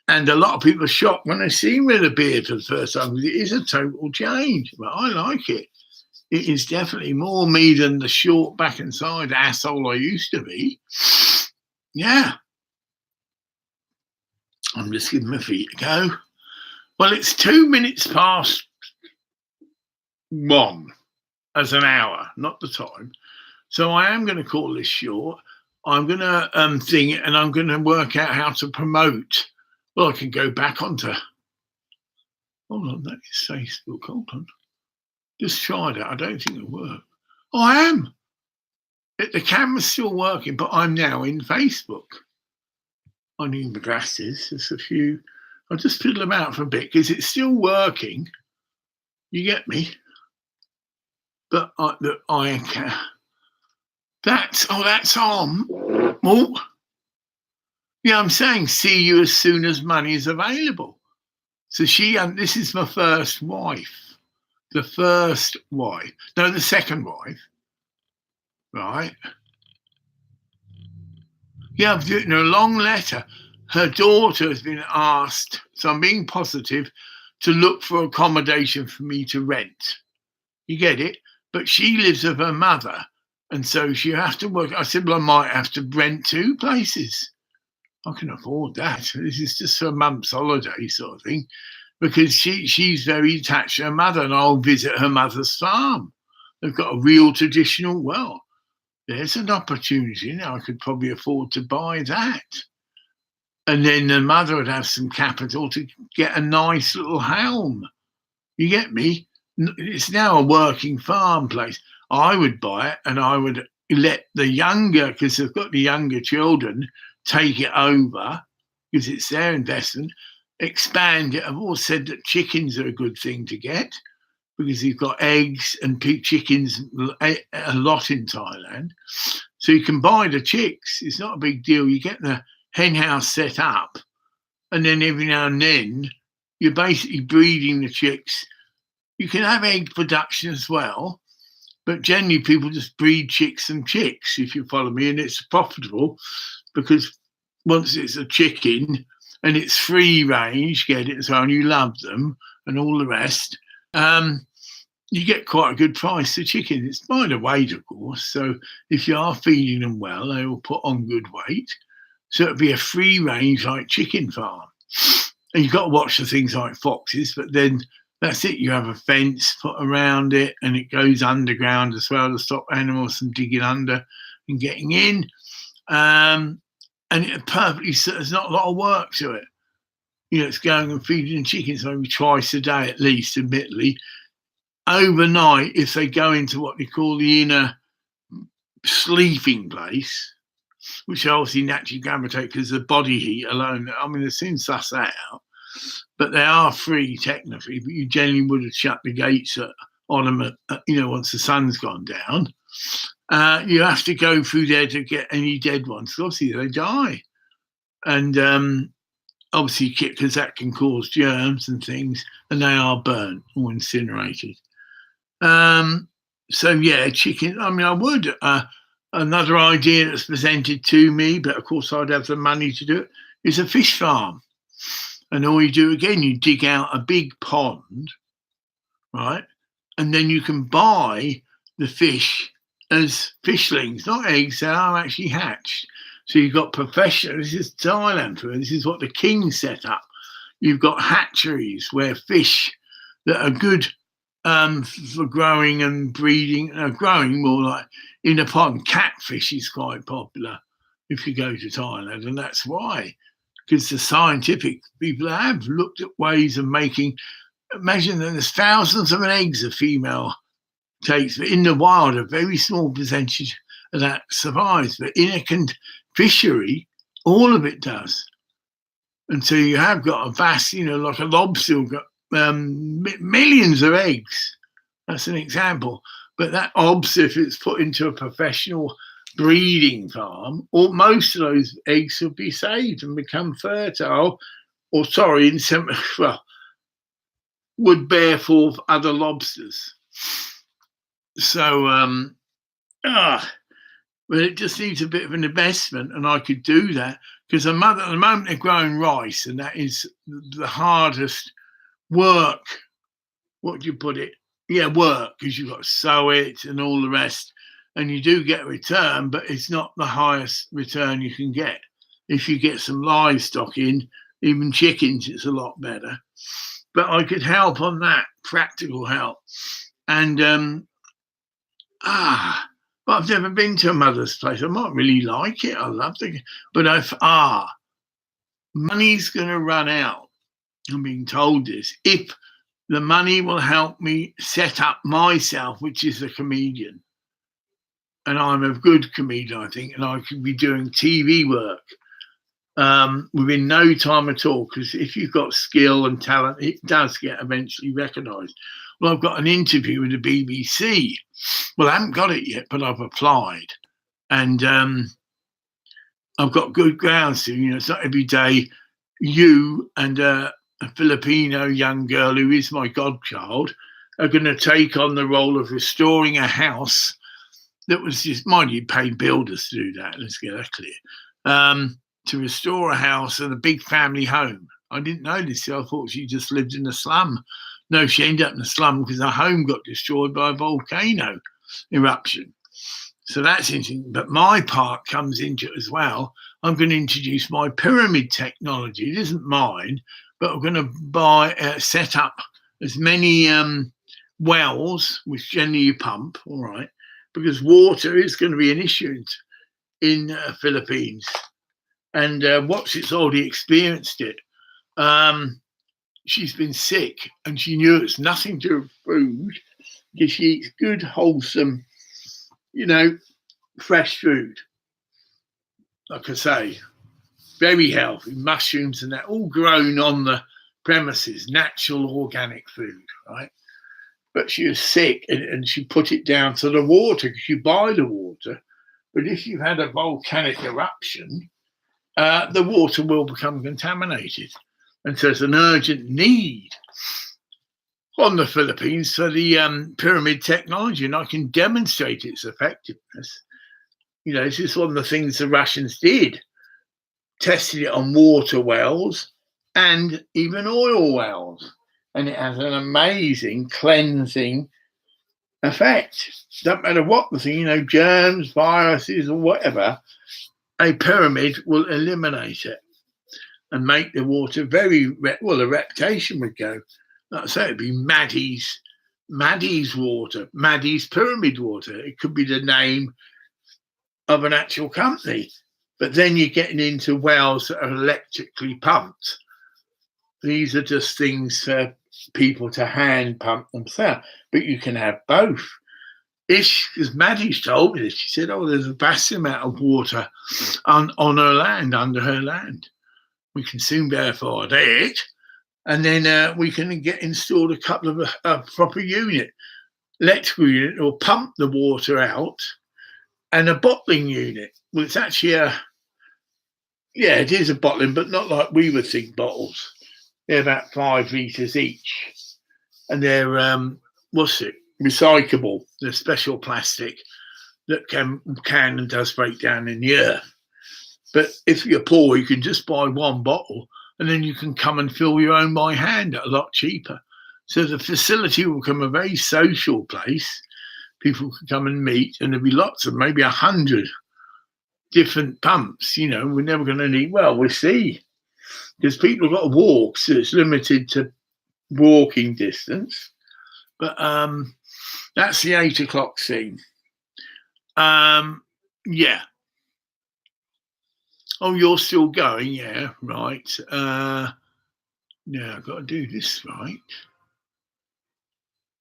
And a lot of people are shocked when they see me with a beard for the first time, because it is a total change. But I like it. It is definitely more me than the short back and side asshole I used to be. Yeah. I'm just giving my feet a go. Well, it's 2 minutes past 1 as an hour, not the time. So I am going to call this short. I'm going to sing it, and I'm going to work out how to promote. Well, I can go back onto. Hold on, that is Facebook. Hold on. Just tried it. I don't think it'll work. Oh, I am. The camera's still working, but I'm now in Facebook. I need my glasses. There's a few. I'll just fiddle them out for a bit because it's still working. You get me? But I can. That's on. Oh, yeah. I'm saying see you as soon as money is available. So this is my first wife. The first wife. No, the second wife. Right. Yeah, I've written a long letter. Her daughter has been asked, so I'm being positive, to look for accommodation for me to rent. You get it? But she lives with her mother, and so she has to work. I said, well, I might have to rent 2 places. I can afford that. This is just for a month's holiday sort of thing, because she's very attached to her mother, and I'll visit her mother's farm. They've got a real traditional well. There's an opportunity now. I could probably afford to buy that. And then the mother would have some capital to get a nice little home. You get me? It's now a working farm place. I would buy it, and I would let the younger, because they've got the younger children, take it over because it's their investment, expand it. I've always said that chickens are a good thing to get because you've got eggs and chickens a lot in Thailand. So you can buy the chicks. It's not a big deal. You get the hen house set up, and then every now and then you're basically breeding the chicks. You can have egg production as well, but generally people just breed chicks and chicks, if you follow me, and it's profitable because once it's a chicken and it's free range, get it, so and you love them and all the rest, you get quite a good price for chicken. It's by the weight, of course, so if you are feeding them well, they will put on good weight. So it'll be a free range like chicken farm. And you've got to watch the things like foxes, but then that's it. You have a fence put around it, and it goes underground as well to stop animals from digging under and getting in. And it perfectly, there's not a lot of work to it. You know, it's going and feeding chickens maybe twice a day at least, admittedly. Overnight, if they go into what they call the inner sleeping place, which obviously naturally gravitate because the body heat alone, I mean, as soon as suss that out, but they are free technically, but you generally would have shut the gates on them, once the sun's gone down. You have to go through there to get any dead ones. Obviously, they die. And obviously, because that can cause germs and things, and they are burnt or incinerated. So, yeah, chicken. I mean, I would. Another idea that's presented to me, but of course I'd have the money to do it, is a fish farm. And all you do, again, you dig out a big pond, right? And then you can buy the fish as fishlings, not eggs, they are actually hatched. So you've got professional, this is Thailand, this is what the king set up. You've got hatcheries where fish that are good for growing and breeding, growing more like in a pond. Catfish is quite popular if you go to Thailand, and that's why, because the scientific people have looked at ways of making. Imagine that there's thousands of eggs a female takes, but in the wild, a very small percentage of that survives. But in a fishery, all of it does. And so you have got a vast, like a lobster, got millions of eggs. That's an example. But that lobster, if it's put into a professional breeding farm, or most of those eggs will be saved and become fertile, in some, would bear forth other lobsters. So, but it just needs a bit of an investment, and I could do that because at the moment they're growing rice, and that is the hardest work. What do you put it? Yeah, work, because you've got to sow it and all the rest, and you do get a return, but it's not the highest return you can get. If you get some livestock in, even chickens, it's a lot better. But I could help on that, practical help. And but I've never been to a mother's place. I might really like it. I love it. But if money's going to run out, I'm being told this, if the money will help me set up myself, which is a comedian. And I'm a good comedian, I think, and I could be doing TV work within no time at all. Because if you've got skill and talent, it does get eventually recognised. Well, I've got an interview with the BBC. Well, I haven't got it yet, but I've applied. And I've got good grounds to, it's not every day you and a Filipino young girl who is my godchild are going to take on the role of restoring a house that was just, mind you, paid builders to do that. Let's get that clear. To restore a house and a big family home. I didn't know this. I thought she just lived in a slum. No, she ended up in a slum because her home got destroyed by a volcano eruption. So that's interesting. But my part comes into it as well. I'm going to introduce my pyramid technology. It isn't mine, but I'm going to set up as many wells, which generally you pump, all right, because water is going to be an issue in Philippines. And it's already experienced it. She's been sick, and she knew it's nothing to do with food because she eats good, wholesome, fresh food. Like I say, very healthy, mushrooms and that, all grown on the premises, natural, organic food, right? But she was sick, and she put it down to the water because you buy the water. But if you've had a volcanic eruption, the water will become contaminated. And so it's an urgent need on the Philippines for the pyramid technology, and I can demonstrate its effectiveness. This is one of the things the Russians did, tested it on water wells and even oil wells, and it has an amazing cleansing effect. Doesn't matter what the thing, germs, viruses, or whatever, a pyramid will eliminate it and make the water the reputation would go. Like I say, it'd be Maddie's water, Maddie's pyramid water. It could be the name of an actual company. But then you're getting into wells that are electrically pumped. These are just things for people to hand pump themselves. But you can have both. Because Maddie's told me this, she said, there's a vast amount of water on her land, under her land. We can soon verify that. And then we can installed a couple of proper electrical unit, or pump the water out, and a bottling unit. Well, it's actually it is a bottling, but not like we would think bottles. They're about 5 litres each. And they're, recyclable. They're special plastic that can and does break down in the earth. But if you're poor, you can just buy one bottle, and then you can come and fill your own by hand at a lot cheaper. So the facility will become a very social place. People can come and meet, and there'll be lots of, maybe 100 different pumps. We're never going to need, we'll see. Because people have got to walk, so it's limited to walking distance. But that's the 8 o'clock scene. Yeah. Oh, you're still going? Yeah, right. Now I've got to do this right.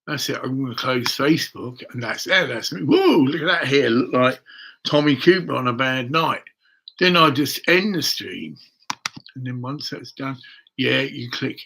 That's it. I'm going to close Facebook, and that's me. Whoa, look at that here. Look like Tommy Cooper on a bad night. Then I just end the stream, and then once that's done, you click